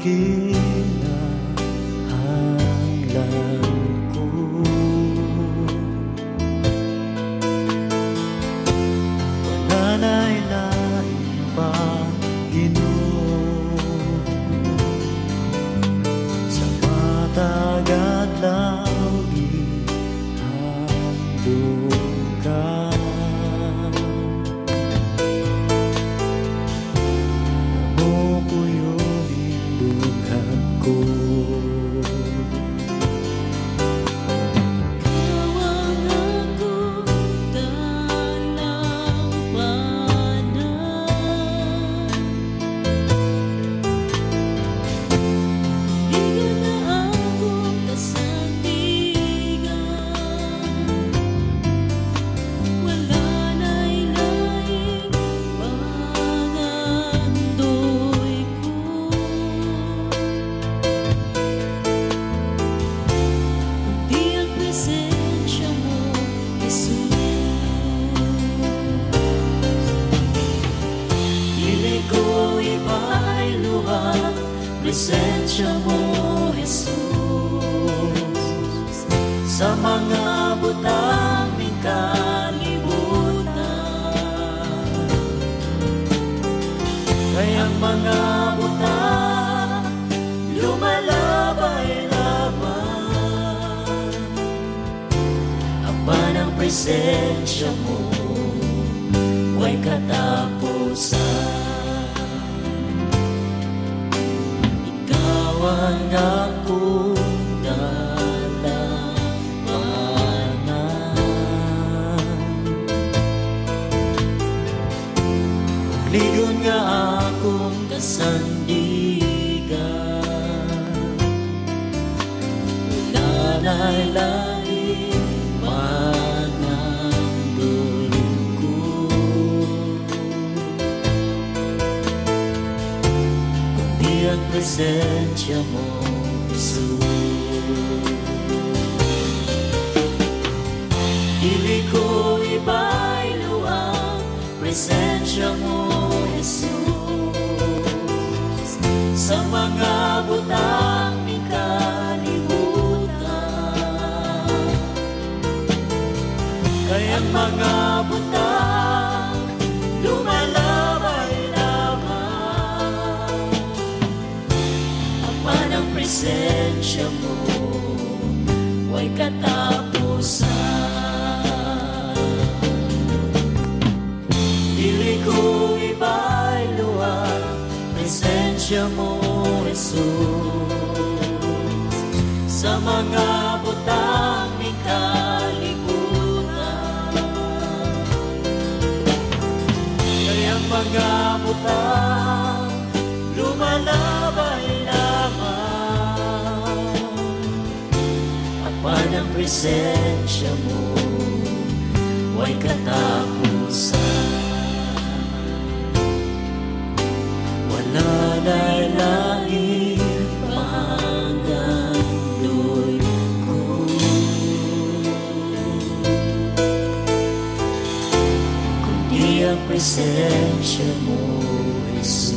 kinahanglan ko. Wala na'y lain pa, Ginoo, sa matagad lang gihandog ka. Amo ko yun indughan ko. Presensya mo, Jesus, sa mga butang ng kalibutan. Kayang mga butang lumalabay-labay, aba ng presensya mo, huwag katapusan. Ang akong dalawanan, ligon nga akong kasandigan. Wala na'y lain manandoy ko, kundi ang presensya mo, Jesus. Dili ko iba'y luwang presensya mo, Jesus, sa mga butang ng kalibutan. Kayang mga butang lumalabay-labay, apan ang presensya mo, huwag katapusan. Dili ko iba'y luwag presensya mo, Jesus, sa mga butang ng kalibutan. Kayang mga butang lumalabay-labay, apan ang presensya mo, huwag katapusan. Wala na'y lain panggandoy ko, kundi ang presensya mo, Jesus.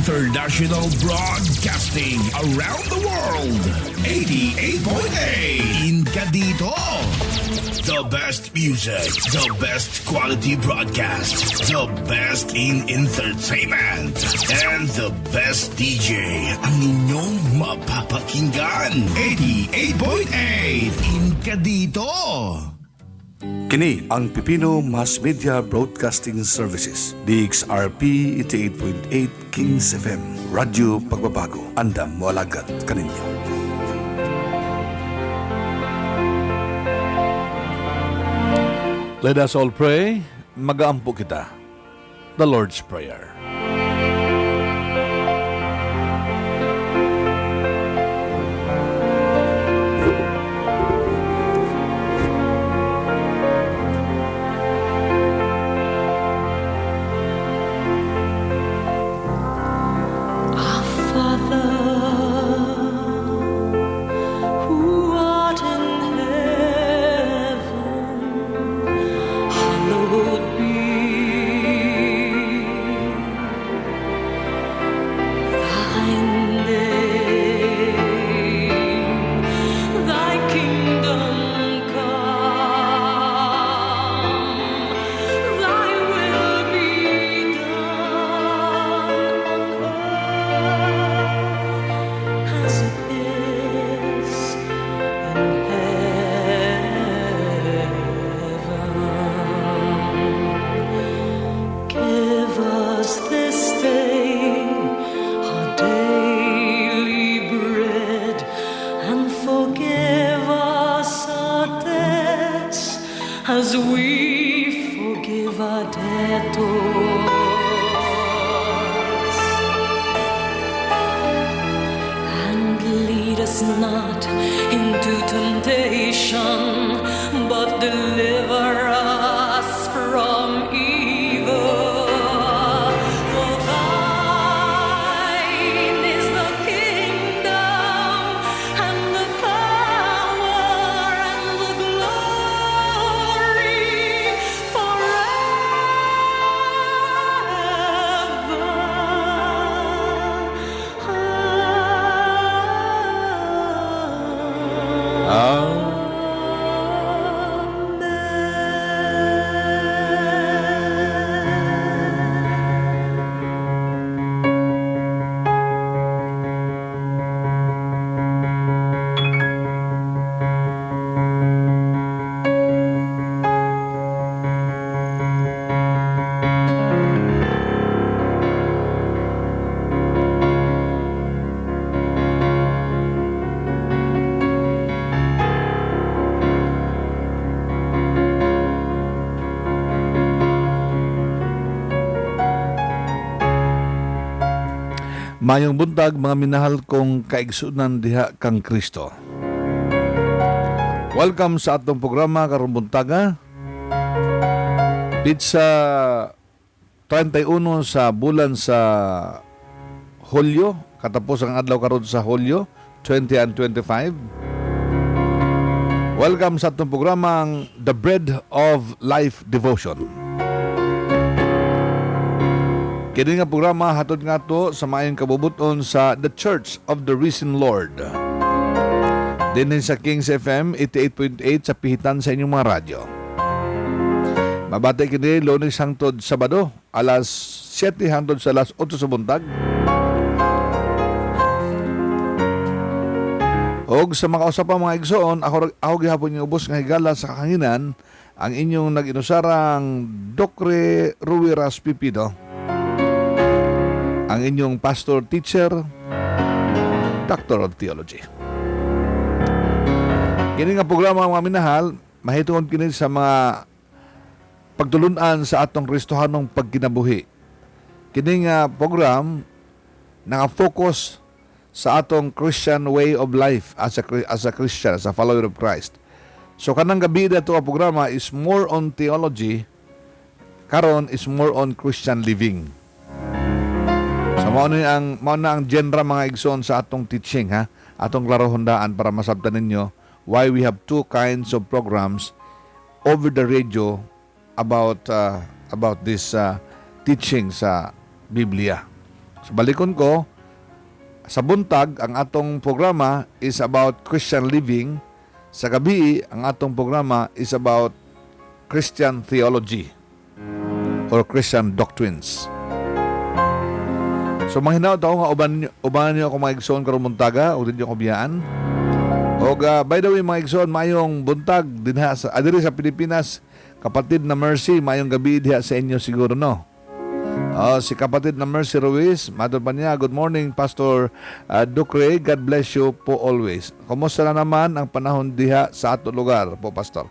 International broadcasting around the world. 88.8 in Cavite. The best music, the best quality broadcast, the best in entertainment, and the best DJ ang inyong mapapakinggan. 88.8 in Cavite. Kini ang Pipino Mass Media Broadcasting Services, DXRP 88.8 Kings FM, Radyo Pagbabago, andam mo alagad kaninyo. Let us all pray. Mag-aampo kita. The Lord's Prayer. Hallowed be us this day our daily bread, and forgive us our debts as we forgive our debtors. And lead us not into temptation, but deliver us from evil. For thine is the kingdom, and the power, and the glory, forever. Mayong buntag, mga minahal kong kaigsunan diha kang Kristo. Welcome sa atong programa karong buntaga. Pizza 31 sa bulan sa Hulyo, katapos ang adlaw karon sa Hulyo 20 and 25. Welcome sa atong programang The Bread of Life Devotion. Kini nga programa hatod nga to sa maayong kabubuton sa The Church of the Risen Lord. Dinhin sa Kings FM 88.8 sa pihitan sa inyong mga radyo. Mabati kini Lunes hangtod Sabado alas 7 hangtod sa alas 8 sa buntag. Og sa mga usapang mga igsoon, ako gihapon yung ubos nga higala sa kahanginan ang inyong nag-inusarang Dr. Ruiras Pipido. Ang inyong pastor, teacher, Doctor of Theology. Kini nga programa mga minahal, mahitungod kini sa mga pagtulunan sa atong Kristohanong pagkinabuhi. Kini nga program naka-focus sa atong Christian way of life as a Christian, as a follower of Christ. So kanang gabi dito ang programa is more on theology, karon is more on Christian living. So mao na ang genre mga igsoon sa atong teaching ha, atong klaro hundaan para masabtan ninyo why we have two kinds of programs over the radio about this teaching sa Biblia. So balikon ko, sa buntag ang atong programa is about Christian living, sa gabi ang atong programa is about Christian theology or Christian doctrines. So manghinaw tao nga uban niyo ako mga igsoon karong buntaga o dinyo ko biyaan. Og by the way mga igsoon, mayong buntag dinha sa adiri sa Pilipinas, kapatid na Mercy, mayong gabi diha sa inyo siguro no. Si kapatid na Mercy Ruiz, madod pa niya, good morning Pastor Ducre, God bless you po always. Kumusta na naman ang panahon diha sa atong lugar po Pastor?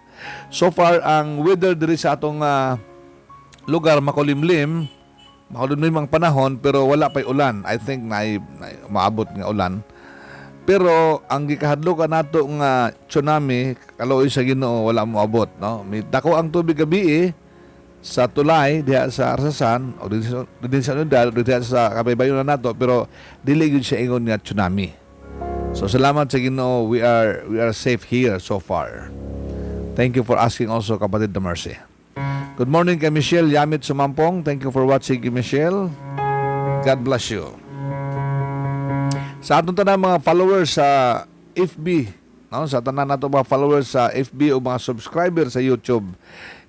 So far ang weather diri sa atong lugar makulimlim ang panahon pero wala pa'y ulan. I think na maabot nga ulan. Pero ang gikahadlokan nato nga tsunami kaloy sa Ginoo wala moabot no. May dako ang tubig gabi sa Tulay diha sa Arsasan o din sa Unidad diha sa kabaybayon na nato pero dili gyud siya ingon nga tsunami. So salamat sa Ginoo, we are safe here so far. Thank you for asking also kapatid na Mercy. Good morning kay Michelle Yamit Sumampong. Thank you for watching, Michelle. God bless you. Sa atong tanan mga followers sa FB, no? Sa tanan nato mga followers sa FB o mga subscriber sa YouTube,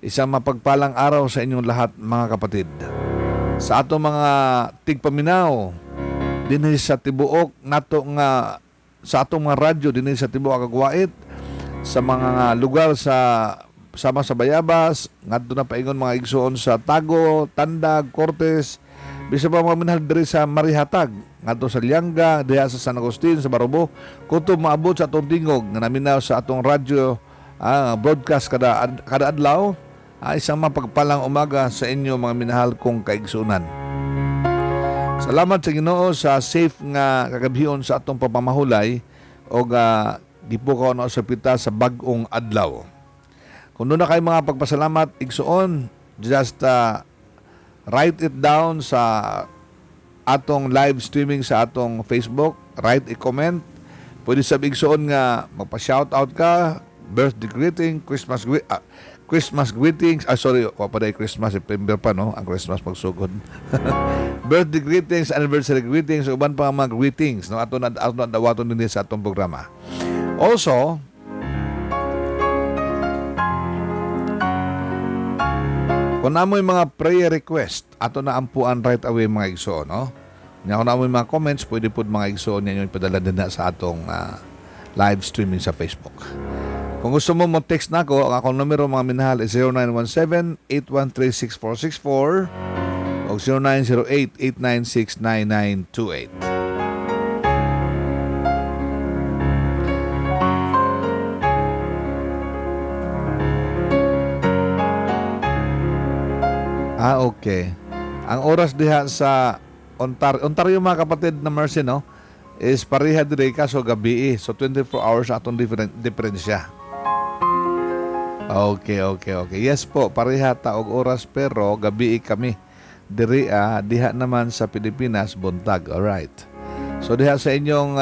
isang mapagpalang araw sa inyong lahat mga kapatid. Sa atong mga tigpaminaw, dinhi sa tibuok nato nga sa atong mga radyo dinhi sa tibuok Kagwait, sa mga lugar sa sama sa Bayabas, ngadto na paingon mga igsoon sa Tago, Tandag, Cortes, Bisa pa mga minahal diri sa Marihatag, ngadto sa Lianga, diha sa San Agustin, sa Barobo, kuto maabot sa atong tingog nga naminaw sa atong radyo broadcast kada adlaw. Isang mapagpalang umaga sa inyo mga minahal kong kaigsunan. Salamat sa Ginoo sa safe nga kagabhion sa atong pagpamahulay o gipo ka na sa pita sa bag-ong adlaw. Kung doon na kayo mga pagpasalamat, igsuon, just write it down sa atong live streaming sa atong Facebook. Write a comment. Pwede sa igsuon nga magpa-shoutout ka, birthday greeting, Christmas greetings. Sorry, wapaday Christmas, September pa, no? Ang Christmas magsugod. Birthday greetings, anniversary greetings, uban pa mga greetings, no? Ato na dawaton din sa atong programa. Also, kung namoy mga prayer request, ato na ampuan right away mga igsoon, no? Kung namoy mga comments, pwede po mga igsoon ninyo ipadala din na sa atong live streaming sa Facebook. Kung gusto mo text na ako, ang akong numero mga minahal is 0917-813-6464 o 0908-896-9928. Okay. Ang oras diha sa Ontario mga kapatid na Mercy, no, is pareha dire kaso gabi. So 24 hours atong diferensya. Okay. Yes po, pareha ta og oras pero gabi kami. Diha naman sa Pilipinas buntag. All right. So diha sa inyong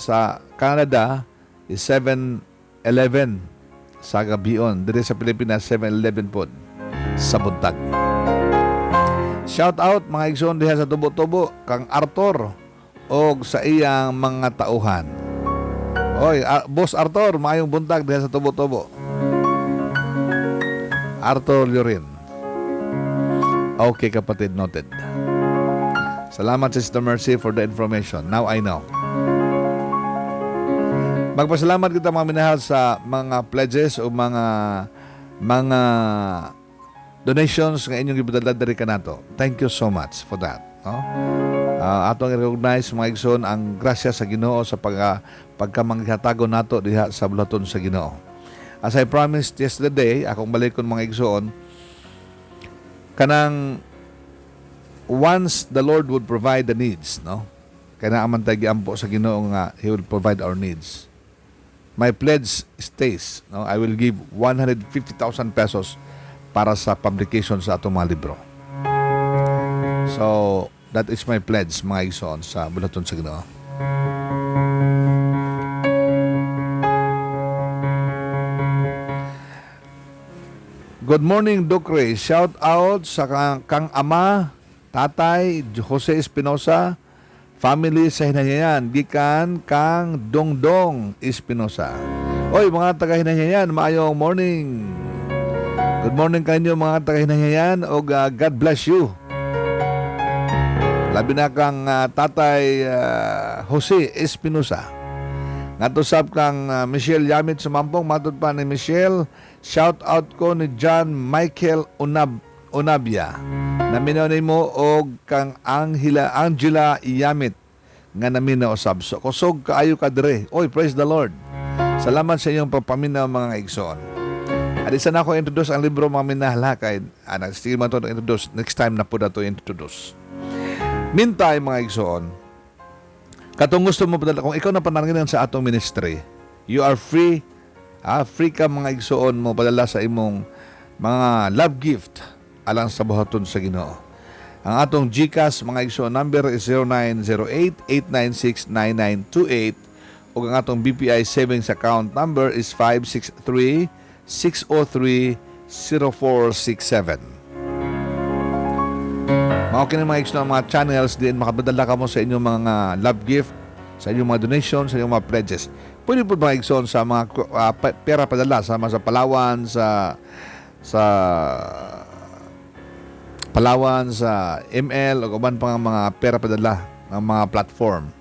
sa Canada is 7:11 sa gabion. Dire sa Pilipinas 7:11 po sa buntag. Shout out mga igsoon diha sa Tubo-Tubo kang Arthur og sa iyang mga tauhan. Oy, Boss Arthur, maayong buntag diha sa Tubo-Tubo. Arthur Llorin. Okay kapatid, noted. Salamat Sister Mercy for the information. Now I know. Magpasalamat kita mga minahal sa mga pledges o mga donations nga inyong ipadala diri kanato. Thank you so much for that. No? Atong i-recognize mga igsoon ang grasya sa Ginoo sa pagkamanghatago nato diha sa bulaton sa Ginoo. As I promised yesterday, akong balikon mga igsoon, kanang once the Lord would provide the needs, no? Kaya naman tayo giampo sa Ginoo nga He will provide our needs. My pledge stays, no? I will give 150,000 pesos para sa publication sa atong mga libro. So, that is my pledge, mga igsoon, sa bulaton sa Ginoo. Good morning, Doc Ray. Shout out sa kang ama, tatay, Jose Espinosa, family sa Hinahyayan, gikan kang Dongdong Espinosa. Oy, mga taga-Hinahyayan, maayong morning. Good morning kanyo mga taga-Hinahyayan o God bless you. Labi na kang tatay Jose Espinosa. Ngatusap kang Michelle Yamit sumampong, matod pa ni Michelle. Shout out ko ni John Michael Unabia. Naminaw ni mo o kang Angela Yamit nga naminaw sabso. Kusog kaayo kadre. Oy, praise the Lord. Salamat sa iyong pagpaminaw mga igsoon. At isa na ako introduce ang libro mga minahalakay. Sige man ito introduce. Next time na po na ito introduce. Meantime mga igsoon, katong gusto mo padala, kung ikaw na pananginan sa atong ministry, you are free. Free ka mga igsoon mo padala sa imong mga love gift alang sa buhaton sa Ginoo. Ang atong GCash mga igsoon number is 0908-896-9928 ug ang atong BPI savings account number is 563-603-0467. Mga okay na mga igsoon mga channels din makabadala ka mo sa inyong mga love gift, sa inyong mga donations, sa inyong mga pledges. Pwede po mga igsoon sa mga pera padala sa Palawan, sa Palawan, sa ML o uban pang mga pera padala ng mga platform.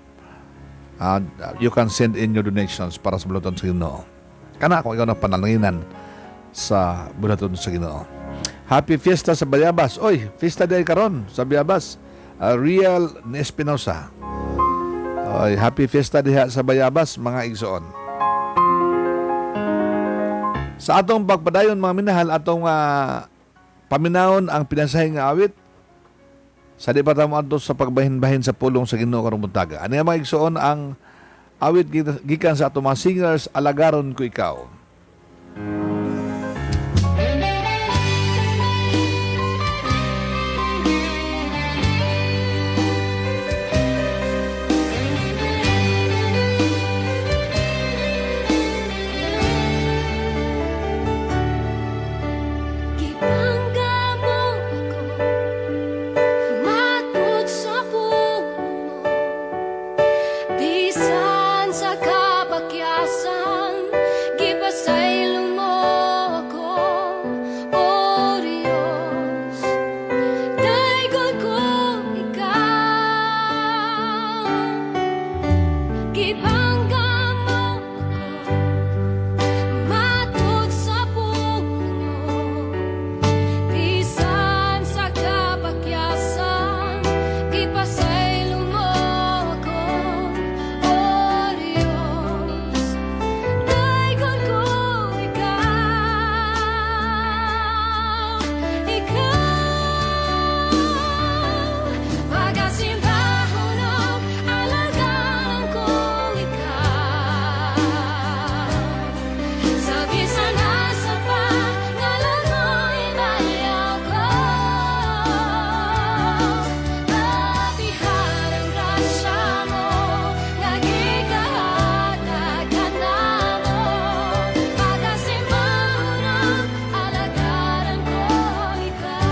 You can send in your donations para sa bulaton sa Ginoo. Kana kung ikaw na panalangin sa bulaton sa Ginoo. Happy Fiesta sa Bayabas. Oy, fiesta day karon sa Bayabas. Real Espinosa. Ay, happy fiesta diha sa Bayabas, mga igsoon. Sa atong pagpadayon, mga minahal, atong paminahon ang pinansahing nga awit sa di pa tamo adto sa pagbahin-bahin sa pulong sa Ginoo karong buntaga. Ano nga mga igsoon ang awit gikan sa atong mga singers, Alagaron Ko Ikaw. Gibangga mo ako, matod sa puno mo, bisan sa kabakyasan, gipasaylo mo ako, O Diyos, daygon ko ikaw. Gibangga mo ako, matod sa puno, bisan sa kabakyasan, gipasaylo mo ako, O Diyos, daygon ko ikaw. Pagasimbahon og alagaan ko ikaw. Sa bisan asa pa, ngalan mo'y bayaw ko. Labihan ang grasya mo, nga gikahatag ka namo. Pagasimbahon og alagaan ko ikaw.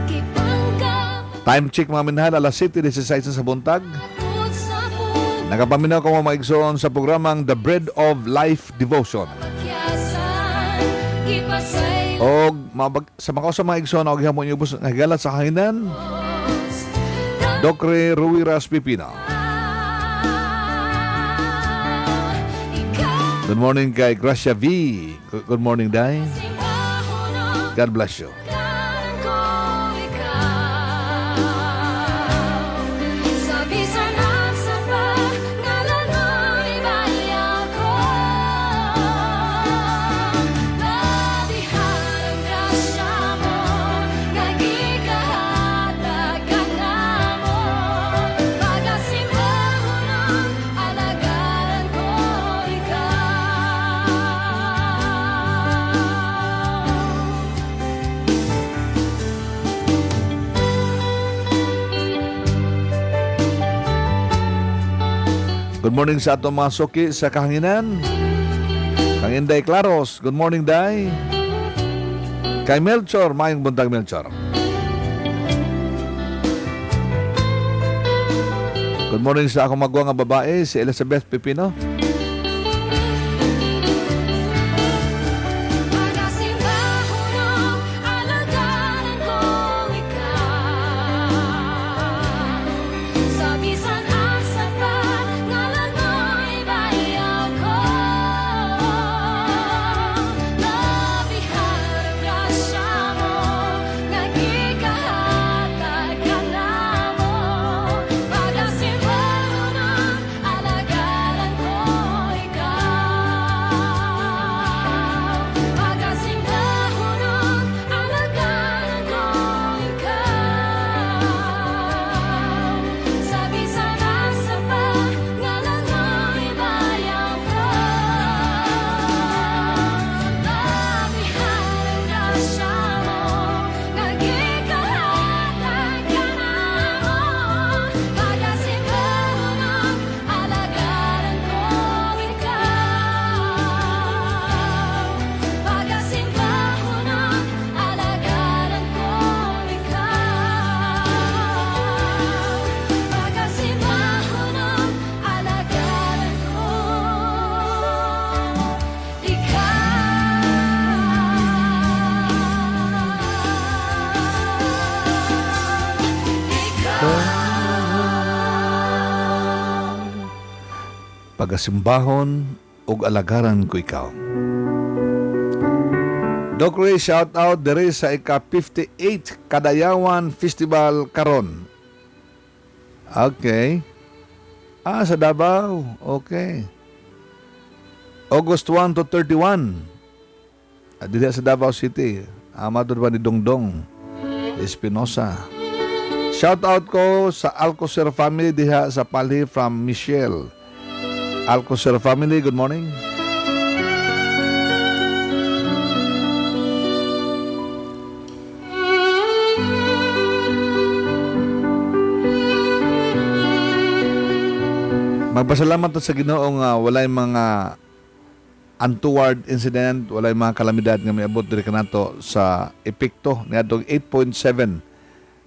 Gibangga Time check, mga minahal, alas 7:16 sa buntag. matod sa puno, Nagapaminaw ko mga igsoon sa programang The Bread of Life Devotion. bakyasan, gipasaylo O sa mga igsoon na gihamo niyo bus nagalat sa kahinan, Dokre Ruiras Pipino. ikaw. Good morning kay Gracia V. Good morning, Day. Simbahon og God bless you. alagaan ko ikaw. Sa bisan asa pa, ngalan mo'y bayaw ko. Labihan ang grasya mo, nga gikahatag ka namo. Pagasimbahon og alagaan ko ikaw. Good morning sa atong mga suki sa kahanginan. Kang Inday Claros, good morning, Day. Kay Melchor, mayong buntag, Melchor. Good morning sa akong magwa nga babae, si Elizabeth Pipino. Pagasimbahon og alagaan ko ikaw. Sa bisan asa pa, ngalan mo'y bayaw ko. Labihan ang grasya mo, nga gikahatag ka namo. Pagasimbahon og alagaan ko ikaw. Pagasimbahon og alagaan ko ikaw. Sa bisan asa pa, ngalan mo'y bayaw ko. Labihan ang grasya mo, nga gikahatag ka namo. Pagasimbahon og alagaan ko ikaw. Pagasimbahon og alagaan ko ikaw. Pagasimbahon og alagaan ko Pagasimbahon ug alagaran ko ikaw. Doc Ray, shout out dere sa ika-58 Kadayawan Festival karon. Okay. Sa Davao. Okay. August 1 to 31. Dili sa Davao City. Amado ba ni Dongdong Espinosa. Shout out ko sa Alcocer family diha sa Pali from Michelle. Alcocer family, good morning. Magpasalamat sa Ginoong walay mga untoward incident, walay mga kalamidad nga miabot diri kanato sa epekto niadtong 8.7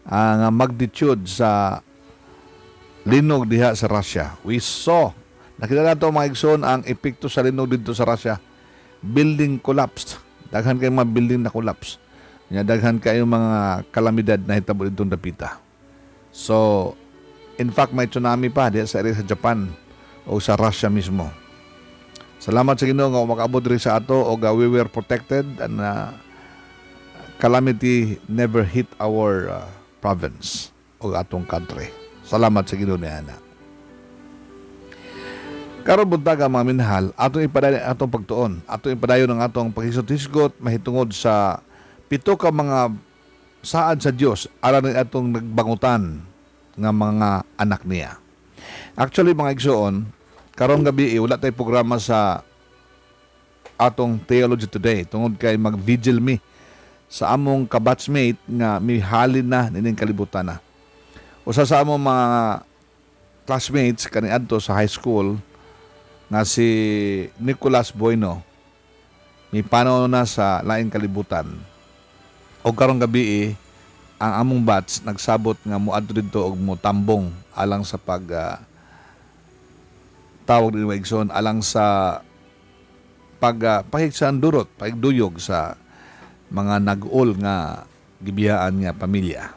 ang magnitude sa linog diha sa Russia. We saw, nakita nato mga igsoon ang epekto sa linog dito sa Russia. Building collapsed. Daghan kay mga building na collapse. Daghan kayo mga kalamidad na hitabo dito dapita. So, in fact, may tsunami pa diha sa area sa Japan o sa Russia mismo. Salamat sa Ginoo nga makaabot rin sa ato o we were protected and calamity never hit our province o atong country. Salamat sa Ginoo niana. Karon buntaga mga minahal, atong ipadayon atong pagtuon, atong ipadayon ang atong paghisgot-hisgot mahitungod sa pito ka mga saad sa Dios aron atong nagbangutan nga mga anak niya. Actually, mga igsoon, karong gabi wala tay programa sa atong Theology Today tungod kay mag-vigil me sa among kabatchmate nga mihalin na nining kalibutan na. Usa sa among mga classmates kaniadto sa high school nga si Nicolas Bueno mipanaw na sa laing kalibutan. O karong gabi ang among batch nagsabot nga moadto didto og motambong alang sa tawag din Wigson alang sa pahigsan-durot, pahigduyog sa mga nag-ol nga gibiyaan nga pamilya.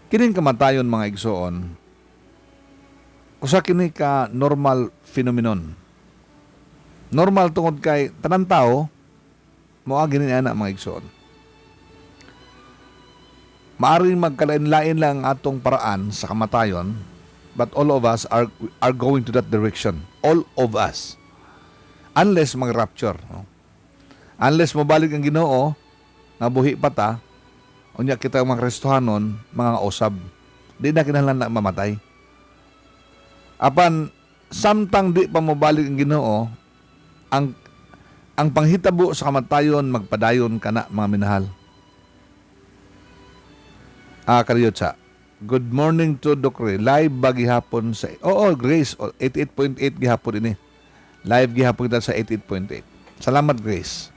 Kining kamatayon mga igsoon, usa kini ka normal phenomenon. Normal tungod kay tanang tao moa gini ana mga igsoon. Maaring magkalain-lain lang atong paraan sa kamatayon, but all of us are going to that direction. All of us. Unless mag-rapture. No? Unless mabalik ang Ginoo, nabuhi pa ta, unya kita mga Kristohanon, mga osab. Di na kinahanglan na mamatay. Apan, samtang di pa mabalik ang Ginoo, ang panghitabo sa kamatayon, magpadayon ka na, mga minahal. Kariyotsa. Good morning to Dokre. Live ba gihapon sa... Grace. 88.8 gihapon ini. Live gihapon kita sa 88.8. Salamat, Grace.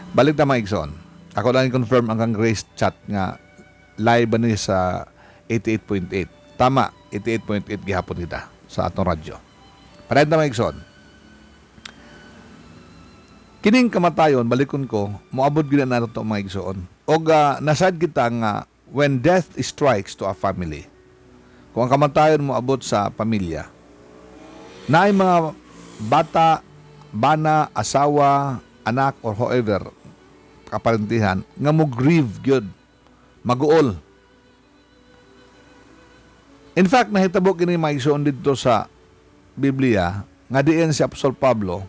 Balik na mga igsoon. Ako lang i-confirm ang Grace chat nga live ba ni sa 88.8. Tama, 88.8 gihapon kita sa atong radyo. Parehit na mga igsoon. Kining kamatayon, balikon ko, moabot gina na ito mga igsoon. O nasad kita nga when death strikes to a family, kung ang kamatayon mo abot sa pamilya, na ay mga bata, bana, asawa, anak, or however, kaparentihan, nga mo grieve gyud, maguol. In fact, nahitabo kini mga igsoon dito sa Biblia, nga diin si Apostol Pablo,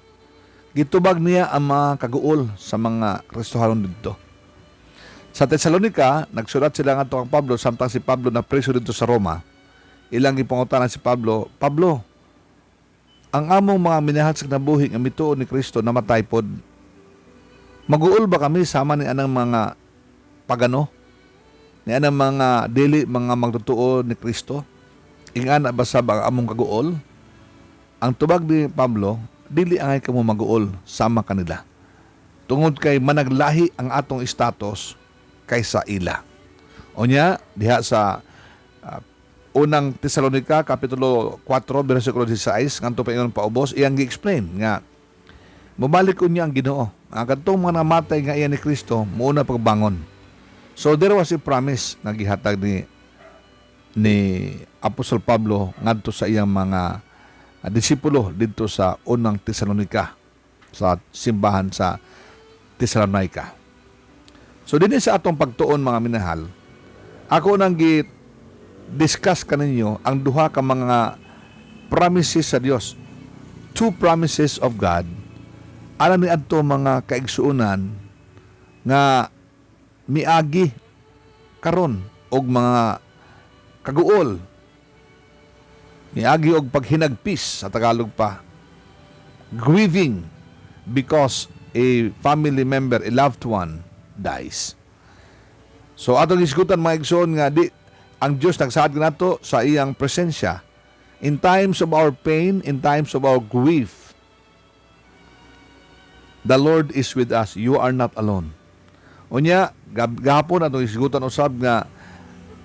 gitubag niya ang mga kaguol sa mga Kristohanon dito. Sa Thessalonica, nagsulat sila nga ang Pablo, samtang si Pablo na preso dito sa Roma. Ilang ipangutanan si Pablo, Pablo, ang among mga minahal sa nabuhi nga mituo ni Kristo namatay pod. Maguol ba kami sama ni anang mga pagano? Ni anang mga dili mga magtutuo ni Kristo? Ingana ba sa ang among kaguol? Ang tubag ni Pablo, dili angay kamo maguol sama kanila. Tungod kay managlahi ang atong status kaysa ila. Onya, diha sa unang Thessalonica, Kapitulo 4, versikulo 16, nganto pa ingon paubos, iyang gi-explain nga, mabalik ko niya ang Ginoo. Ang katong mga namatay nga iyan ni Kristo, muna pagbangon. So there was a promise na gihatag ni Apostol Pablo ngadto sa iyang mga disipulo dito sa unang Thessalonica, sa simbahan sa Thessalonica. So din sa atong pagtuon mga minahal, ako nang discuss kaninyo ang duha ka mga promises sa Dios. 2 promises of God. Alam ni adto mga kaigsuonan nga miagi karon og mga kaguol. Miagi og paghinagpis sa Tagalog pa. Grieving because a family member, a loved one dies. So atong isgutan mga igsoon nga ang Dios nagsaad kanato sa iyang presensya in times of our pain, in times of our grief. The Lord is with us. You are not alone. Unya, gahapon atong isgutan usab nga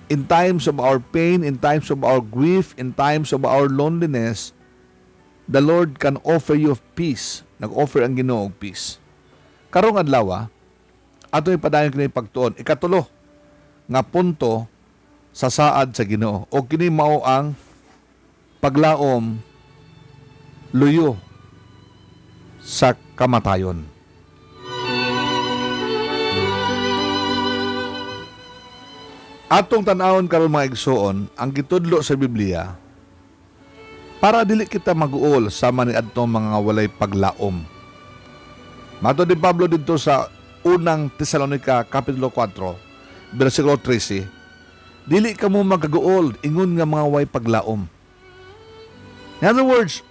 in times of our pain, in times of our grief, in times of our loneliness, the Lord can offer you peace. Nag-offer ang Ginoo og peace. Karong adlaw, ato ipadayon kini pagtuon. Ikatulo nga punto sa saad sa Ginoo. O kini mao ang paglaom luyo sa kamatayon. Atong tan-awon karon mga igsoon, ang gitudlo sa Biblia para dili kita mag-uol sa maniadtong mga walay paglaom. Mato ni Pablo dito sa unang Thessalonica kapitulo 4, bersikulo 13, dili ka mo magaguol ingon nga mga walay paglaom. In other words,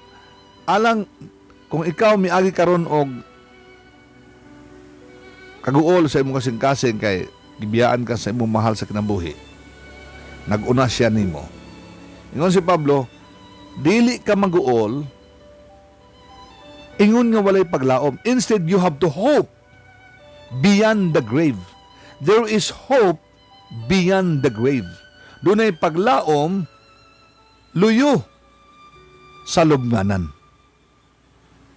alang kung ikaw miagi karon og kaguol sa imong kasing-kasing kay gibiyaan ka sa imong mahal sa kinabuhi, nag-una siya nimo. Ingon si Pablo, dili ka mag-uol ingon nga walay paglaom. Instead, you have to hope beyond the grave. There is hope beyond the grave. Dunay paglaom luyo sa lubnganan.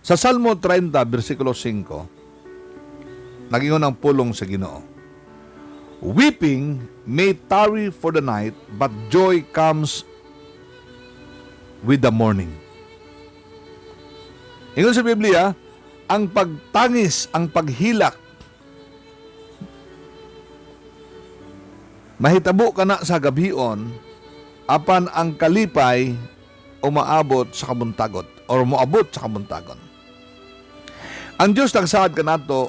Sa Salmo 30, versikulo 5, nagingon ang pulong sa Ginoo. Weeping may tarry for the night, but joy comes with the morning. Ingon sa Biblia, ang pagtangis, ang paghilak, mahitabo ka na sa gabion, apan ang kalipay umaabot sa kabuntagot or moabot sa kabuntagon. Ang Diyos nagsaad ka nato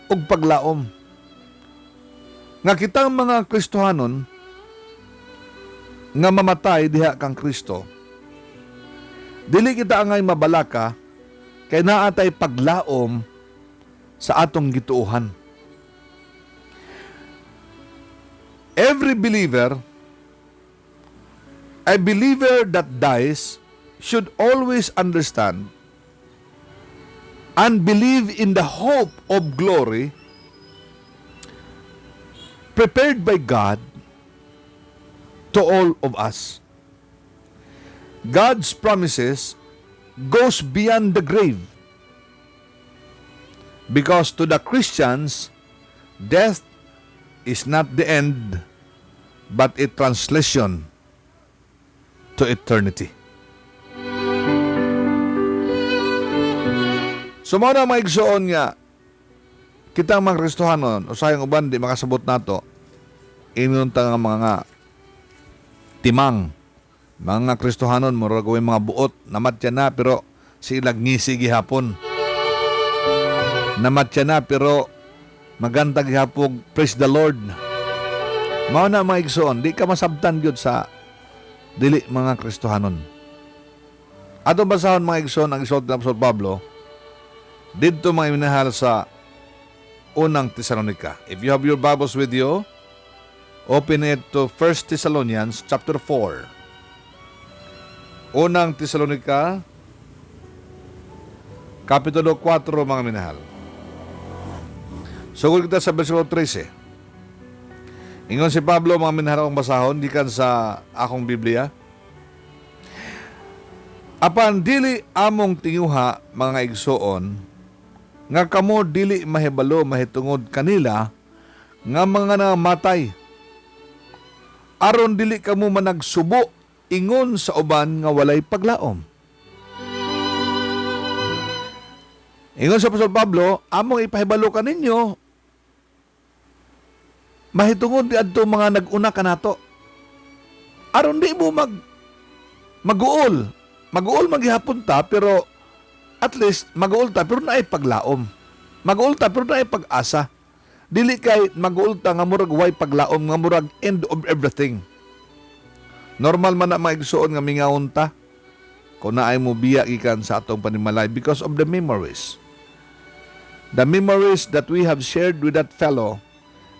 og paglaom. Nga kitang mga Kristohanon nga mamatay diha kang Kristo, dili kita angay mabalaka kay naatay paglaom sa atong gituohan. Every believer, a believer that dies should always understand and believe in the hope of glory prepared by God to all of us. God's promises goes beyond the grave. Because to the Christians, death is not the end, but a translation to eternity. So mao na maigsuon nga kitang mga Kristohanon o sayang uban di makasabot nato inunta nga mga timang mga Kristohanon mura gawin mga buot namatya na pero sila ngisi gihapon, namatya na pero maganda gihapog praise the Lord. Mao na maigsuon di ka masabtan gyud sa dili mga Kristohanon. Atong basahon mga igsoon ang isulat ni Apostol Pablo didto mga minahal sa unang Thessalonica. If you have your Bibles with you, open it to 1 Thessalonians chapter 4. Unang Thessalonica kapitulo 4 mga minahal. Sugod kita sa bersikulo 13. Ingon si Pablo mga minahal akong basahon gikan sa akong Biblia. Apan dili among tinguha mga igsoon nga kamo dili mahibalo mahitungod kanila nga mga namatay. Aron dili kamo managsubo ingon sa uban nga walay paglaom. Ingon sa Apostol Pablo, among ipahibalo ka ninyo, mahitungod di adto mga nag-una ka nato. Aron di mo mag-uol. Mag-uol maghihapon ta, pero at least mag-uol ta, pero naay paglaom. Mag-uol ta, pero naay pag-asa. Dili kay mag-uol ta nga murag way paglaom, nga murag end of everything. Normal man na maigsuon nga mingaon ta kung naay mo biya ikan sa atong panimalay because of the memories. The memories that we have shared with that fellow,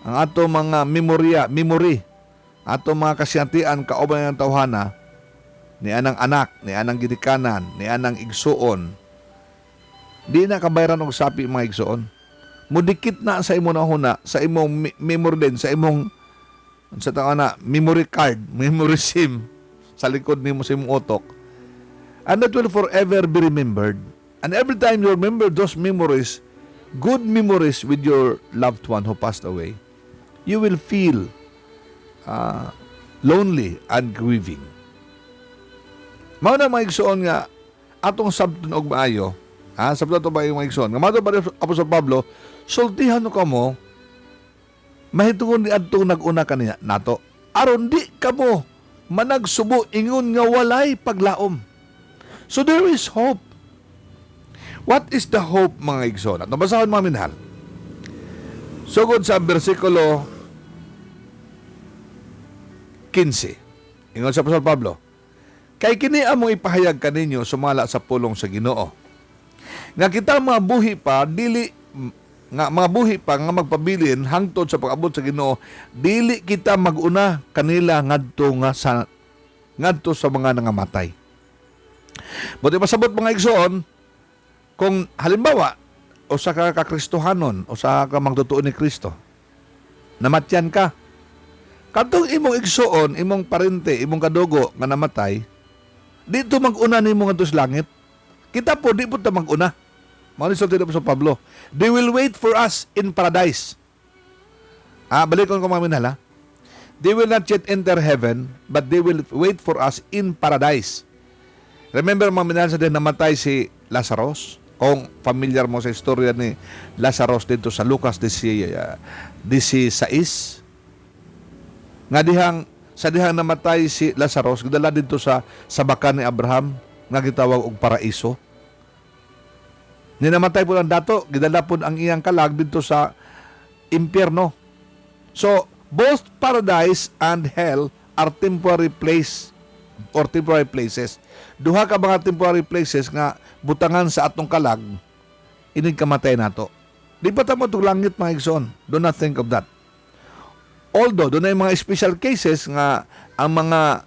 ang atong mga memory, atong mga kasyatian kauban ng tawhana, ni anang anak, ni anang gidikanan, ni anang igsuon, di na kabayran og sapi mga igsuon. Mudikit na sa imo na huna, sa imong memory din, sa imong sa tao na memory card, memory SIM sa likod nimo sa imong utok. And that will forever be remembered. And every time you remember those memories, good memories with your loved one who passed away, you will feel lonely and grieving. Mao na mga igsoon nga atong sabton og maayo, sabton to ba yung mga igsoon. Nga mao ba Apostol Pablo, sultihan ka mo mahitungod ni adto nag-una kaniya nato. Aron di kamo managsubo ingon nga walay paglaom. So there is hope. What is the hope mga igsoon? At nabasahon mga minahal. Sugod sa bersikulo 15. Ingon sa Apostol Pablo, kay kini among ipahayag kaninyo sumala sa pulong sa Ginoo. Nga kita mga buhi pa nga magpabilin hangtod sa pag-abot sa Ginoo, dili kita maguna kanila ngadto sa mga nangamatay. Buti pasabot mga igsoon, kung halimbawa usa ka kakristohanon, usa ka magtutuo ni Kristo, namatyan ka, kadtong imong igsoon, imong parente, imong kadugo nga namatay, dito mag-una nimo ngadto sa langit. Kita po di po ta mag-una. Mao ni sulti sa Pablo. They will wait for us in paradise. Balikon ko mga minhala. They will not yet enter heaven, but they will wait for us in paradise. Remember mga minhala sa din namatay si Lazarus? Kung familiar mo sa istorya ni Lazarus dito sa Lucas 16, nga sa dihang namatay si Lazarus, gidala dito sa sabakan ni Abraham, nga gitawag og paraiso. Ni namatay po ang dato, gidala po ang iyang kalag dito sa impyerno. So, both paradise and hell are temporary place or temporary places. Duha ka mga temporary places nga butangan sa atong kalag, inig kamatay nato. Di pa tamo itong langit mga igsoon. Do not think of that. Although doon ay mga special cases nga ang mga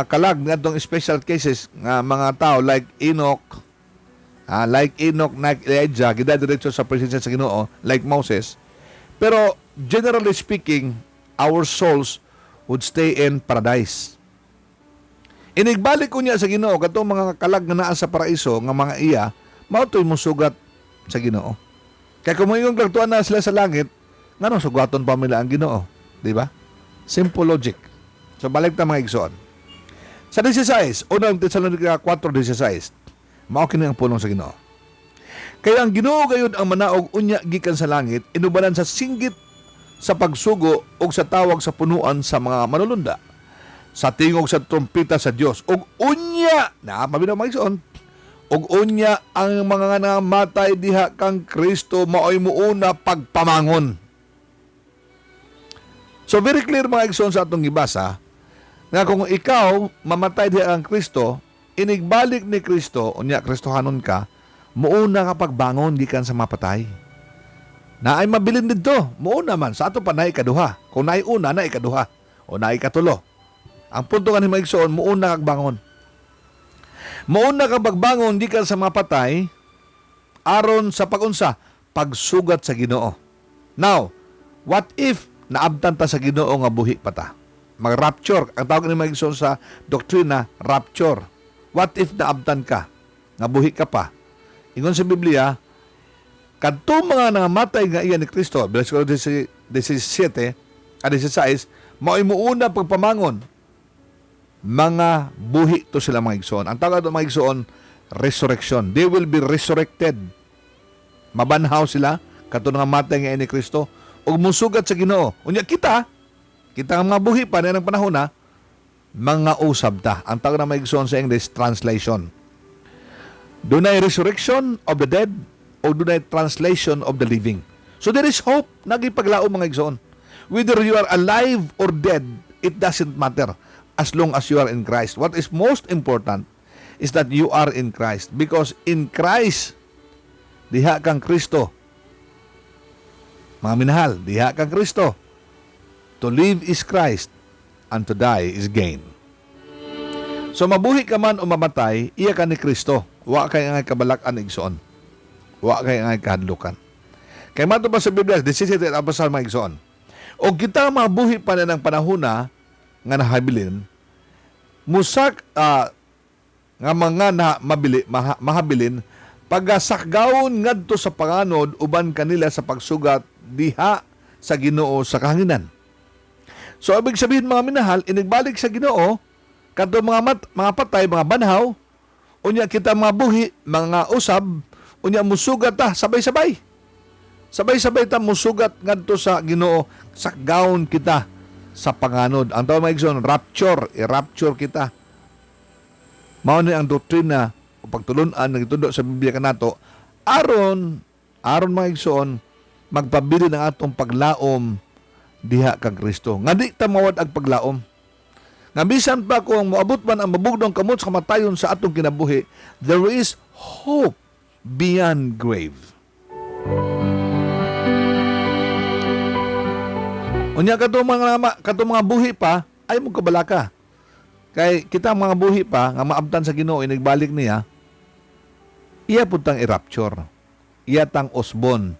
kalag nga itong special cases nga mga tao like Enoch, like Elijah, gidadiretso sa presensya sa Ginoo, like Moses. Pero generally speaking, our souls would stay in paradise. Inigbalik ko niya sa Ginoo katong mga kalag nga naa sa paraiso nga mga iya, mao toy mosugat sa Ginoo. Kaya kung moingon klagtuan na sila sa langit, ngano sugaton pa nila ang Ginoo, di ba? Simple logic. So balik ta mga igsoon. Sa 16, unang Tesalonica 4:16, mao kini ang pulong sa Ginoo. Kaya ang Ginoo gayud ang manaog unya gikan sa langit, inubanan sa singgit sa pagsugo ug sa tawag sa punuan sa mga manulunda, sa tingog sa trumpeta sa Dios, ug unya na mabinaw mga igsoon, ug unya ang mga namatay diha kang Kristo maoy muuna pagpamangon. So very clear mga igsoon sa atong gibasa nga kung ikaw mamatay diha kang Kristo, inigbalik ni Kristo, unya Kristohanon ka, muuna ka pagbangon gikan sa mapatay. Na ay mabilin dito, muuna man sa ato pa na ikaduha. Kung naay una na ikaduha o na ikatulo. Ang punto nga ni mga igsoon, muuna kag bangon. Muuna ka pagbangon gikan sa mapatay aron sa pagunsa, pagsugat sa Ginoo. Now, what if naabtan ta sa Ginoo nga buhi pa ta? Mag-rapture. Ang tawag ni mga igsoon sa doktrina, rapture. What if naabtan ka? Nga buhi ka pa? Ingon sa Biblia, kadto mga nangamatay nga iya ni Kristo, bersikulo 17, 16, mao'y muuna pagpamangon. Mga buhi to sila mga igsoon. Ang tawag ng mga igsoon, resurrection. They will be resurrected mabanhaw sila kato nga matay nga ni Kristo ug musugat sa Ginoo. Unya kita nga mga buhi pa na ng panahon na mga usab ta. Ang tawag na maigsoon sa English translation. Dunay resurrection of the dead o dunay translation of the living. So there is hope nagipaglaom mga igsoon. Whether you are alive or dead, it doesn't matter as long as you are in Christ. What is most important is that you are in Christ, because in Christ diha kang Kristo. Mga minahal, diha kang Kristo. To live is Christ, and to die is gain. So mabuhi ka man o mamatay, iya ka ni Kristo. Wa kay nga kabalakan igsoon. Wa kay nga kahadlukan. Kay mato pa sa Biblia 17 abasal mga igsoon. O kita mabuhi pa na ng panahona nga nahabilin, musak nga mga mahabilin pagasakgawon ngadto sa panganod uban kanila sa pagsugat diha sa Ginoo sa kahanginan. So ibig sabihin mga minahal, inigbalik sa Ginoo kadto mga patay, mga banhaw, unya kita mga buhi, mga usab, unya musugat ta sabay-sabay. Sabay-sabay ta musugat ngadto sa Ginoo, sakgawon kita sa panganod. Ang tawag mga igsoon, rapture, i-rapture kita. Mao ni ang doktrina o pagtulunan nga gitudo sa Biblia kanato aron mga igsoon magpabili ng atong paglaom diha kang Kristo. Nga di ta mawad ag paglaom. Nga bisan pa kung moabot man ang mabugdong kamot sa kamatayon sa atong kinabuhi, there is hope beyond grave. Unya kadto mga buhi pa ay mo kabalaka. Kay kita mga buhi pa nga maabtan sa Ginoo inigbalik niya, iya pud tang i-rapture. Iya tang osbon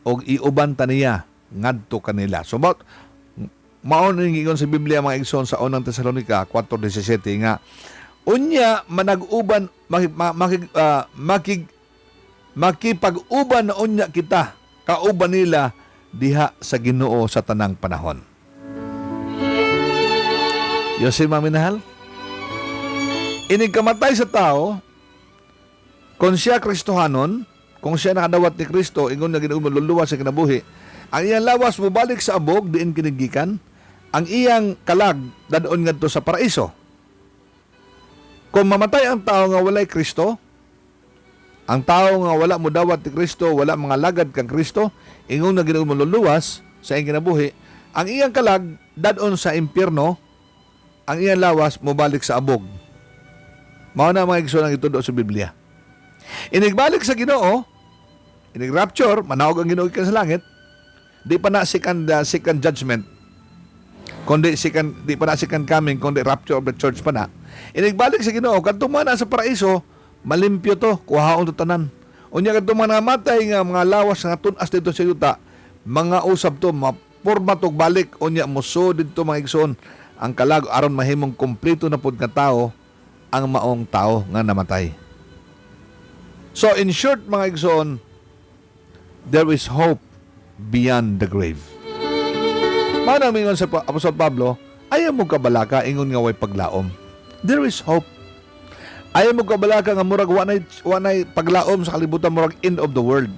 og iuban ta niya ngadto kanila. So mao ning ingon sa Biblia mga igsoon sa unang Tesalonica 4:17 nga unya manag-uban makipag-uban na unya kita kauban nila diha sa Ginoo sa tanang panahon. Yosi maminahal, inig kamatay sa tao, kung siya Kristohanon, kung siya nakadawat ni Kristo, ingon na Ginoo luluwas sa kinabuhi, ang iyang lawas mubalik sa abog, diin kinigikan, ang iyang kalag dadon ngadto sa paraiso. Kung mamatay ang tao nga walay Kristo, ang tao nga wala mo dawat ni Kristo, wala mga lagad kang Kristo, ingon na Ginoo luluwas sa iyang kinabuhi, ang iyang kalag dadon sa impyerno, ang iyang lawas mubalik sa abog. Mao na mga igsoon ang itudo sa Biblia. Inigbalik sa Ginoo, inig-rapture, manawag ang Ginoo ikan sa langit, di pa na second judgment, kundi di pa na second coming, kundi rapture of the church pa na. Inigbalik sa Ginoo, kadto man sa paraiso, malimpyo to, kuhaon to tanan. Unya kadto man namatay nga mga lawas nga tunas dito sa yuta, mga usab to, mapurma to balik, unya muso dito mga igsoon, ang kalag aron mahimong kompleto na pud nga tao ang maong tao nga namatay. So in short mga igsoon, there is hope beyond the grave. Manang mingon sa Apostol Pablo, ayaw mo kabalaka ingon nga way paglaom. There is hope. Ayaw mo kabalaka nga murag wanay paglaom sa kalibutan, murag end of the world.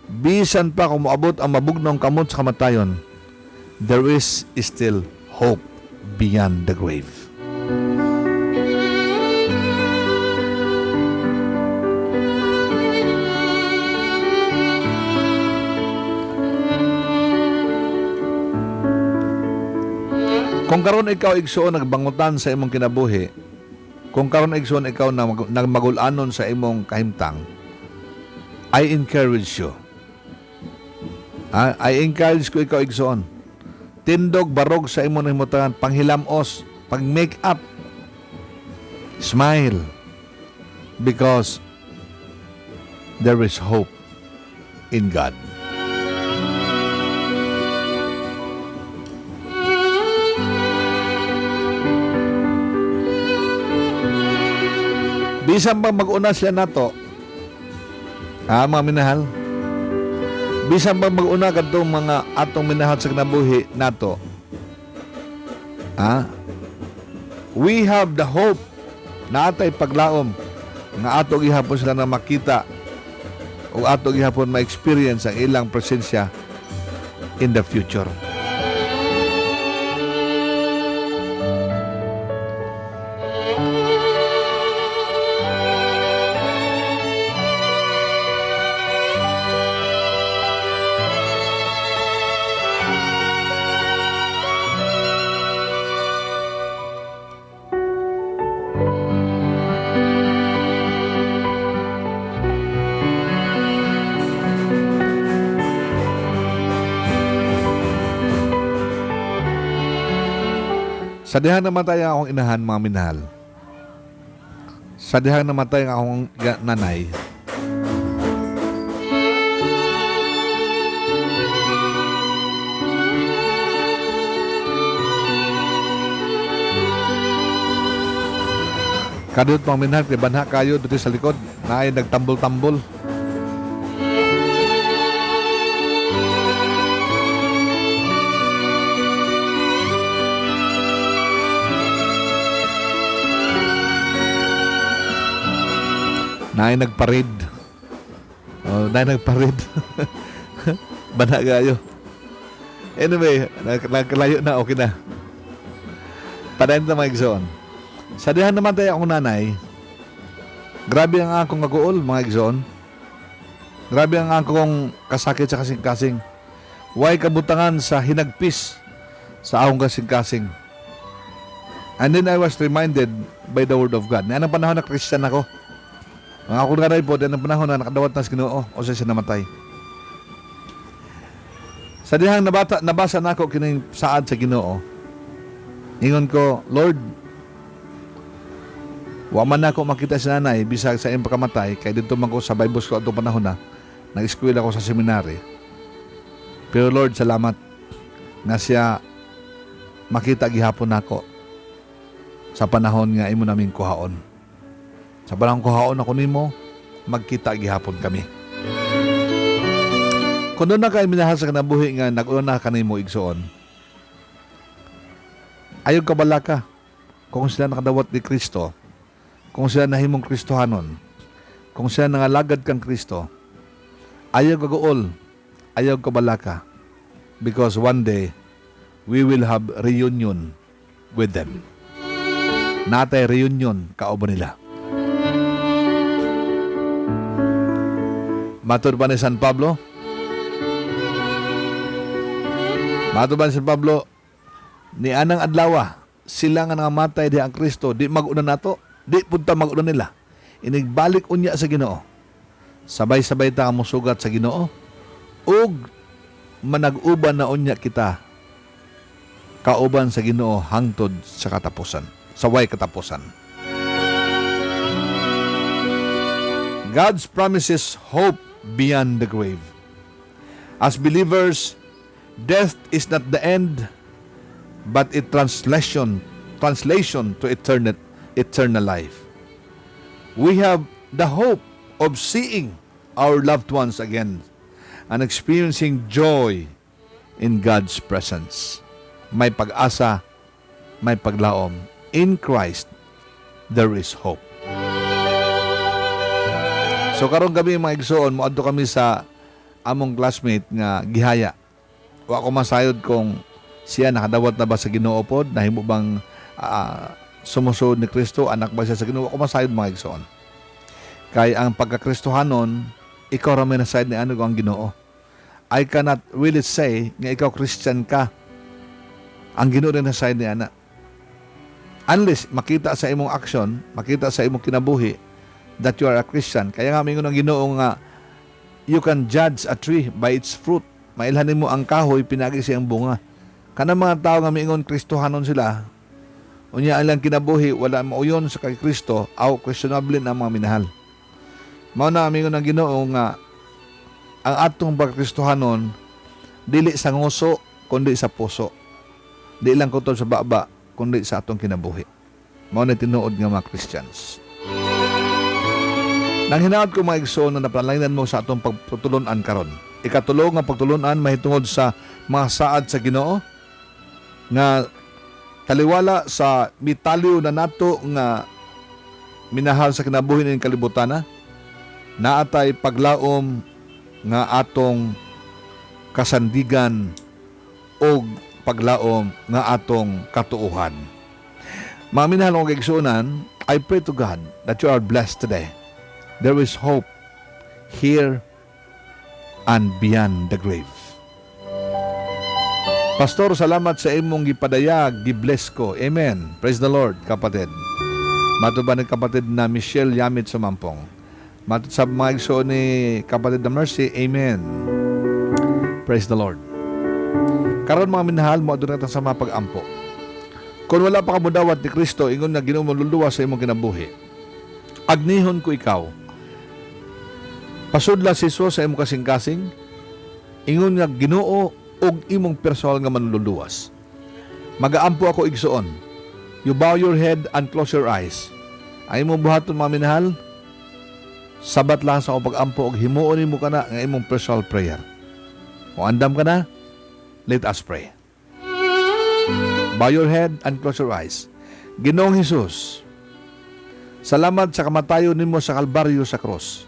Bisan pa kung moabot ang mabugnong kamot sa kamatayon, there is still hope beyond the grave. Kung karon ikaw igsoon nagbangutan sa imong kinabuhi, kung karon igsoon ikaw nagmagul-anon sa imong kahimtang, I encourage you. I encourage ko ikaw igsoon. Tindog barog sa imong himutangan, panghilamos, pag-make up. Smile. Because there is hope in God. Bisan pa mag-una sila nato, mga minahal, bisan pa mag-una kadtong mga atong minahal sa kinabuhi nato, we have the hope na atay paglaom nga atong gihapon sila na makita ug ato gihapon ma-experience ang ilang presensya in the future. Sa dihang namatay ang akong inahan, mga minahal. Sa dihang namatay ang akong nanay. Kadot, mga minahal, kay banha kayo dito sa likod na ay nagtambol-tambol. Na ay nagparid. Na ay nagparid. Banha kayo. Anyway, nagkalayo na, okay na. Padayon na mga igsoon. Sa dihan naman tayo akong nanay, grabe ang akong kaguol, mga igsoon. Grabe ang akong kasakit sa kasing-kasing. Way kabutangan sa hinagpis sa akong kasing-kasing. And then I was reminded by the word of God. Anong panahon na Christian ako? Mga akong nanay po, din ang panahon na nakadawat na sa Ginoo o siya namatay. Sa dihang nabasa na ako kining saad sa Ginoo, ingon ko, Lord, wa man ako makita si nanay bisag sa iyong pagkamatay, kay dito man ko sa Bible school atong panahon na nag-eskwela ako sa seminary. Pero Lord, salamat nga siya makita gihapon nako sa panahon nga imo naming kuhaon. Sa panahon kuhaon ako nimo, magkita gihapon kami. Kung doon na kayo minahal sa kanabuhi nga nag-una ka nimo igsoon, ayog kabala ka kung sila nakadawat ni Kristo, kung sila nahimong Kristohanon, kung sila nangalagad kang Kristo, ayaw kaguol, ayaw kabala ka, because one day we will have reunion with them. Natay reunion kauban nila. Matud ba ni San Pablo? Matud ba ni San Pablo? Ni anang adlawa, sila nga nangamatay di ang Kristo, di mag-una nato, di punta mag-una nila. Inigbalik unya sa Ginoo. Sabay-sabay ta mo sugat sa Ginoo, ug manag-uban na unya kita kauban sa Ginoo hangtod sa katapusan, sa way katapusan. God's promises hope beyond the grave. As believers, death is not the end, but a translation to eternal life. We have the hope of seeing our loved ones again and experiencing joy in God's presence. May pag-asa, may paglaom. In Christ, there is hope. So karon kami mga igsoon, moadto kami sa among classmate nga gihaya. Wa ko masayod kung siya nakadawat na ba sa Ginoo pod, nahimo bang sumusunod ni Kristo, anak ba siya sa Ginoo? Wa ko masayod mga igsoon. Kay ang pagkakristohanon, ikaw ra may nasayod ni ano ang Ginoo. I cannot really say nga ikaw Christian ka. Ang Ginoo rin nasayod ni ana. Unless makita sa imong action, makita sa imong kinabuhi that you are a Christian. Kaya nga mingon ang Ginoo nga you can judge a tree by its fruit. Mailhanin mo ang kahoy, pinagi siyang bunga. Kanang mga tao nga mingon Kristohanon sila, unya ang kinabuhi wala mauyon sa kay Kristo, aw questionable na mga minahal. Mao na mingon ang Ginoo nga ang atong pagkristohanon dili sa nguso kundi sa puso. Di lang kutol sa baba kundi sa atong kinabuhi. Mao na tinuod nga mga Christians. Nang hinaot ko mga igsoon na napanalangin mo sa atong pagtulunan karon. Ikatulo nga pagtulunan mahitungod sa mga saad sa Ginoo nga taliwala sa mitalyo na nato nga minahal sa kinabuhi ning kalibutan na. naatay paglaom nga atong kasandigan o paglaom nga atong katuuhan. Mga minahal kong kaigsuonan, I pray to God that you are blessed today. There is hope here and beyond the grave. Pastor, salamat sa imong gipadayag, gibless ko. Amen. Praise the Lord, kapatid. Matuban ng kapatid na Michelle Yamit Sumampong. Matut sa mga igsoon ni kapatid na Mercy, amen. Praise the Lord. Karon mga minahal, mo adun natin sa mga pag-ampo. Kung wala pa ka mudawat ni Kristo, ingon na Ginoo maluluwa sa imong kinabuhi. Agnihon ko ikaw. Pasudla si Jesus sa imong kasing-kasing, ingon nga Ginoo og imong personal nga manluluwas. Magaampo ako igsuon. You bow your head and close your eyes. Ay mo buhaton mga minahal, sabat lang sa akong pag-ampo og himuon nimo kana nga imong personal prayer. Kung andam ka na, let us pray. Bow your head and close your eyes. Ginoong Hesus, salamat sa kamatayon nimo sa Kalbaryo sa cross,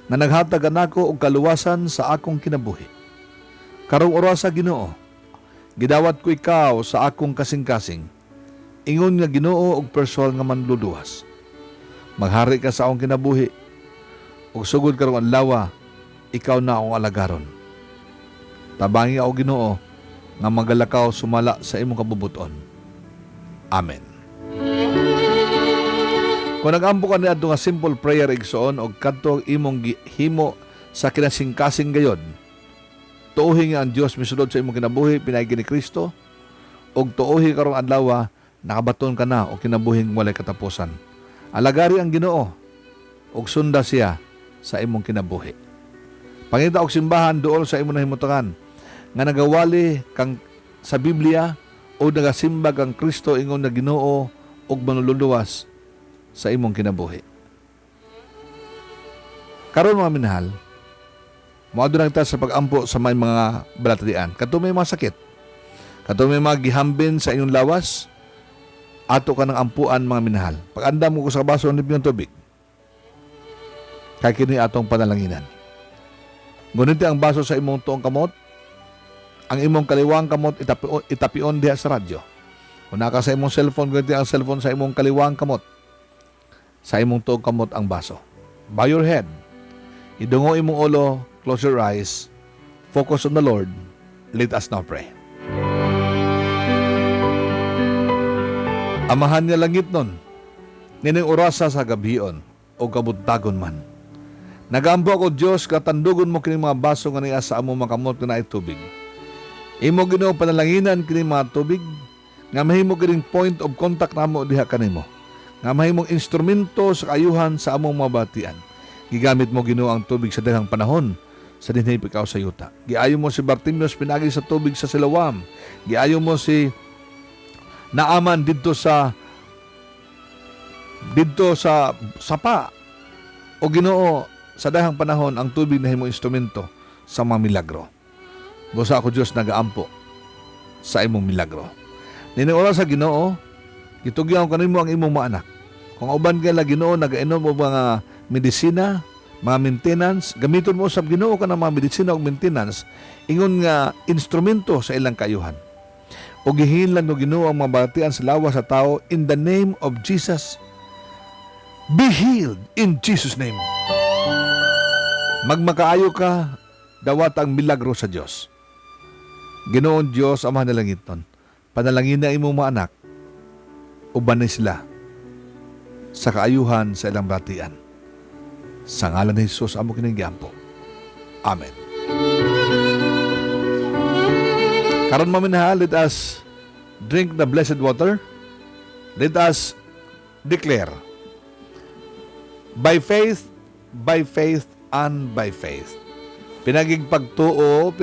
nga naghatag nako og kaluwasan sa akong kinabuhi. Karong oras sa Ginoo, gidawat ko ikaw sa akong kasing-kasing. Ingon nga Ginoo og personal nga manluluwas. Maghari ka sa akong kinabuhi, ug sugod karong adlaw, ikaw na akong alagaron. Tabangi ako Ginoo nga magalakaw sumala sa imong kabubuton. Amen. Kung nag-ampo ka niadto nga simple prayer igsoon og kadto imong himo sa kinasing-kasing gayod, tuohi nga ang Dios misulod sa imong kinabuhi pinaagi ni Kristo, og tuohi karong adlaw nakabaton ka na o kinabuhing walay katapusan. Alagari ang Ginoo og sunda siya sa imong kinabuhi. Pangita og simbahan duol sa imong nahimutangan nga nagawali kang sa Biblia o nagasimba kang Kristo ingon na Ginoo og manluluwas sa imong kinabuhi. Karon mga minahal, moadto na kita sa pag-ampo sa may mga balatarian. Kadto may mga sakit, kadto may mga gihambin sa inyong lawas, ato ka ng ampuan mga minahal. Pag-andam mo ko sa baso ng tubig, kay kini atong panalanginan. Ngunit ang baso sa imong tuong kamot, ang imong kaliwang kamot itapion diha sa radyo. Kung naka sa imong cellphone, ngunit ang cellphone sa imong kaliwang kamot, sa imong tuong kamot ang baso. Bow your head. Idungo imong ulo, close your eyes, focus on the Lord. Let us now pray. Amahan niya langit nun, nining orasa sa gabion o kabuntagon man. Nagampo ako Diyos, katandugon mo kini mga baso nga niya sa among makamot nga naay tubig. Imo Ginoo panalanginan kini mga tubig, nga mahimo kining point of contact namo diha kanimo. Nga mahimong instrumento sa kayuhan sa among mabatian. Gigamit mo Ginoo ang tubig sa daghang panahon sa dinhi ikaw sa yuta. Giayo mo si Bartimeus pinagi sa tubig sa Siloam. Giayo mo si Naaman didto sa sapa. O Ginoo, sa dahang panahon ang tubig na himo instrumento sa mga milagro. Busa ako Diyos nagaampo sa imong milagro. Nining oras sa Ginoo, gitugyan ko kanimo ang imong mga anak. Kung uban ka la Ginoo nagainom og mga medisina, mga maintenance, gamiton mo sa Ginoo ka ng mga medisina o maintenance, ingon nga instrumento sa ilang kayuhan. O gihinlan no Ginoo ang mga batian sa lawas sa tao in the name of Jesus. Be healed in Jesus' name. Magmakaayo ka, dawat ang milagro sa Diyos. Ginoon Diyos, Ama na langit nun, panalangin na imong mga anak, uban na sila sa kaayuhan sa ilang batian. Sa ngalan ni Jesus, amo kininggiampo. Amen. Karon maminahal, let us drink the blessed water. Let us declare, by faith, and by faith. Pinagpagtuo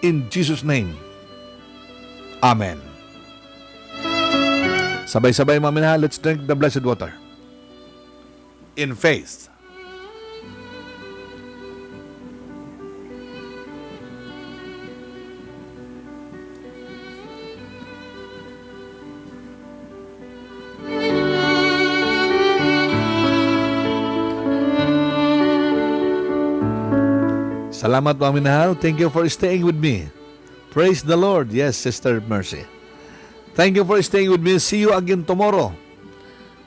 in Jesus' name. Amen. Sabay-sabay mga minahal, let's drink the blessed water. In faith. Salamat mga minahal. Thank you for staying with me. Praise the Lord. Yes, Sister Mercy. Thank you for staying with me. See you again tomorrow.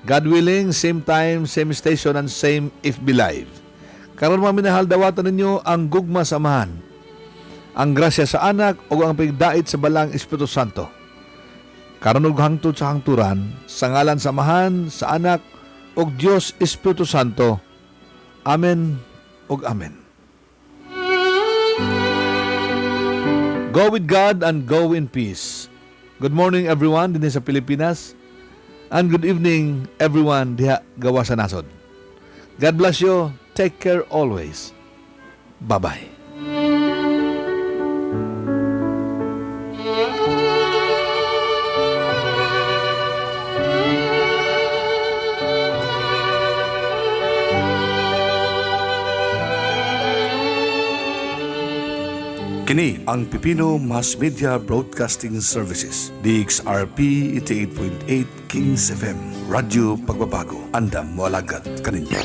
God willing, same time, same station, and same FB Live. Karon mga minahal, dawatan ninyo ang gugma samahan, ang grasya sa anak o ang pagdait sa balang Espiritu Santo. Karon og hangtod sa hangturan, sa ngalan samahan, sa anak o Dios Espiritu Santo. Amen ug amen. Go with God and go in peace. Good morning everyone din sa Pilipinas. And good evening everyone diha gawa sa nasod. God bless you. Take care always. Bye-bye. Kini ang Pipino Mass Media Broadcasting Services, DXRP 88.8 Kings FM. Radyo Pagbabago, andam mo alagad kaninyo.